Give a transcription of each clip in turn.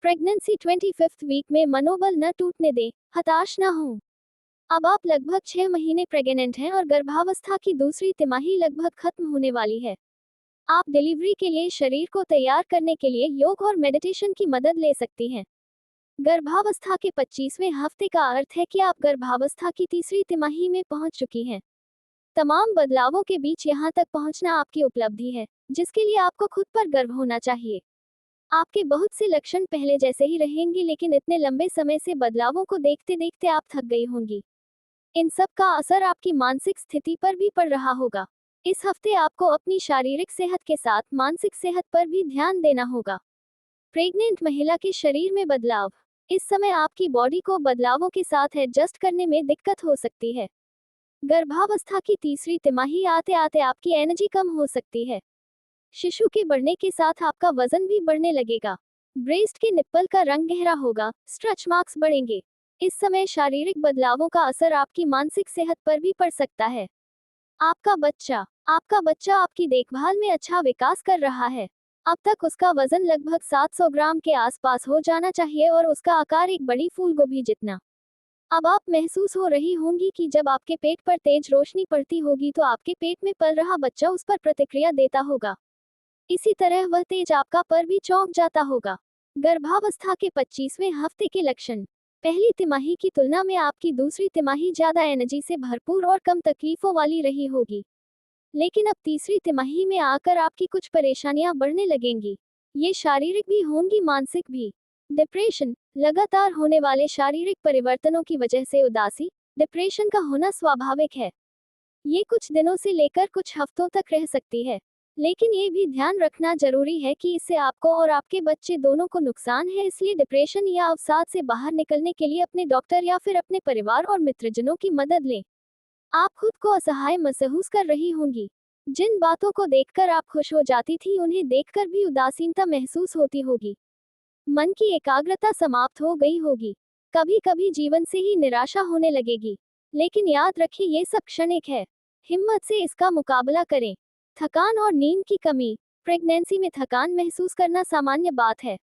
Pregnancy 25th week में मनोबल न टूटने दें, हताश न हों। अब आप लगभग 6 महीने प्रेग्नेंट हैं और गर्भावस्था की दूसरी तिमाही लगभग खत्म होने वाली है। आप डिलीवरी के लिए शरीर को तैयार करने के लिए योग और मेडिटेशन की मदद ले सकती हैं। गर्भावस्था के 25वें हफ्ते का अर्थ है कि आप गर्भावस्था की तीसरी तिमाही में पहुंच चुकी हैं। तमाम बदलावों के बीच यहां तक पहुंचना आपकी उपलब्धि है, जिसके लिए आपको खुद पर गर्व होना चाहिए। आपके बहुत से लक्षण पहले जैसे ही रहेंगे, लेकिन इतने लंबे समय से बदलावों को देखते देखते आप थक गई होंगी। इन सब का असर आपकी मानसिक स्थिति पर भी पड़ रहा होगा। इस हफ्ते आपको अपनी शारीरिक सेहत के साथ मानसिक सेहत पर भी ध्यान देना होगा। प्रेग्नेंट महिला के शरीर में बदलाव। इस समय आपकी बॉडी को बदलावों के साथ एडजस्ट करने में दिक्कत हो सकती है। गर्भावस्था की तीसरी तिमाही आते आते आपकी एनर्जी कम हो सकती है। शिशु के बढ़ने के साथ आपका वजन भी बढ़ने लगेगा। ब्रेस्ट के निप्पल का रंग गहरा होगा, स्ट्रेच मार्क्स बढ़ेंगे। इस समय शारीरिक बदलावों का असर आपकी मानसिक सेहत पर भी पड़ सकता है। आपका बच्चा आपकी देखभाल में अच्छा विकास कर रहा है। अब तक उसका वजन लगभग 700 ग्राम के आसपास हो जाना चाहिए और उसका आकार एक बड़ी फूलगोभी जितना। अब आप महसूस हो रही होंगी कि जब आपके पेट पर तेज रोशनी पड़ती होगी तो आपके पेट में पल रहा बच्चा उस पर प्रतिक्रिया देता होगा। इसी तरह वह तेज आपका पर भी चौंक जाता होगा। गर्भावस्था के 25वें हफ्ते के लक्षण। पहली तिमाही की तुलना में आपकी दूसरी तिमाही ज्यादा एनर्जी से भरपूर और कम तकलीफों वाली रही होगी। लेकिन अब तीसरी तिमाही में आकर आपकी कुछ परेशानियां बढ़ने लगेंगी। ये शारीरिक भी होंगी, मानसिक भी। डिप्रेशन। लगातार होने वाले शारीरिक परिवर्तनों की वजह से उदासी, डिप्रेशन का होना स्वाभाविक है। ये कुछ दिनों से लेकर कुछ हफ्तों तक रह सकती है। लेकिन ये भी ध्यान रखना जरूरी है कि इससे आपको और आपके बच्चे दोनों को नुकसान है, इसलिए डिप्रेशन या अवसाद से बाहर निकलने के लिए अपने डॉक्टर या फिर अपने परिवार और मित्रजनों की मदद लें। आप खुद को असहाय महसूस कर रही होंगी। जिन बातों को देखकर आप खुश हो जाती थी, उन्हें देखकर भी उदासीनता महसूस होती होगी। मन की एकाग्रता समाप्त हो गई होगी। कभी कभी जीवन से ही निराशा होने लगेगी। लेकिन याद रखिए, ये सब क्षणिक है। हिम्मत से इसका मुकाबला करें। थकान और नींद की कमी। प्रेगनेंसी में थकान महसूस करना सामान्य बात है।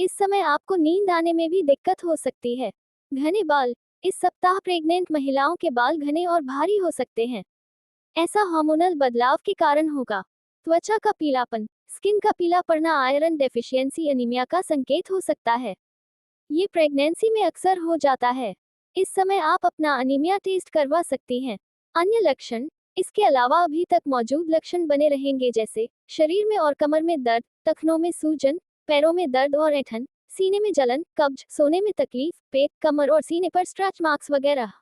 इस समय आपको नींद आने में भी दिक्कत हो सकती है। घने बाल। इस सप्ताह प्रेग्नेंट महिलाओं के बाल घने और भारी हो सकते हैं। ऐसा हार्मोनल बदलाव के कारण होगा। त्वचा का पीलापन। स्किन का पीला पड़ना आयरन डेफिशिएंसी एनीमिया का संकेत हो सकता है। ये प्रेगनेंसी में अक्सर हो जाता है। इस समय आप अपना अनीमिया टेस्ट करवा सकती हैं। अन्य लक्षण। इसके अलावा अभी तक मौजूद लक्षण बने रहेंगे, जैसे शरीर में और कमर में दर्द, टखनों में सूजन, पैरों में दर्द और ऐंठन, सीने में जलन, कब्ज, सोने में तकलीफ, पेट, कमर और सीने पर स्ट्रेच मार्क्स वगैरह।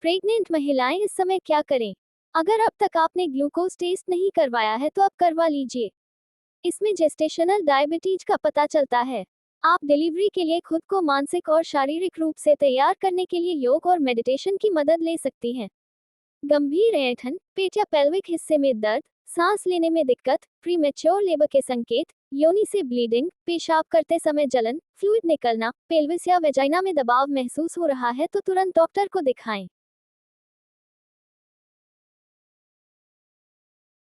प्रेग्नेंट महिलाएं इस समय क्या करें? अगर अब तक आपने ग्लूकोज टेस्ट नहीं करवाया है तो अब करवा लीजिए। इसमें जेस्टेशनल डायबिटीज का पता चलता है। आप डिलीवरी के लिए खुद को मानसिक और शारीरिक रूप से तैयार करने के लिए योग और मेडिटेशन की मदद ले सकती हैं। गंभीर ऐंठन, पेट या पेल्विक हिस्से में दर्द, सांस लेने में दिक्कत, प्रीमेच्योर लेबर के संकेत, योनि से ब्लीडिंग, पेशाब करते समय जलन, फ्लूइड निकलना, पेल्विस या वेजाइना में दबाव महसूस हो रहा है तो तुरंत डॉक्टर को दिखाएं।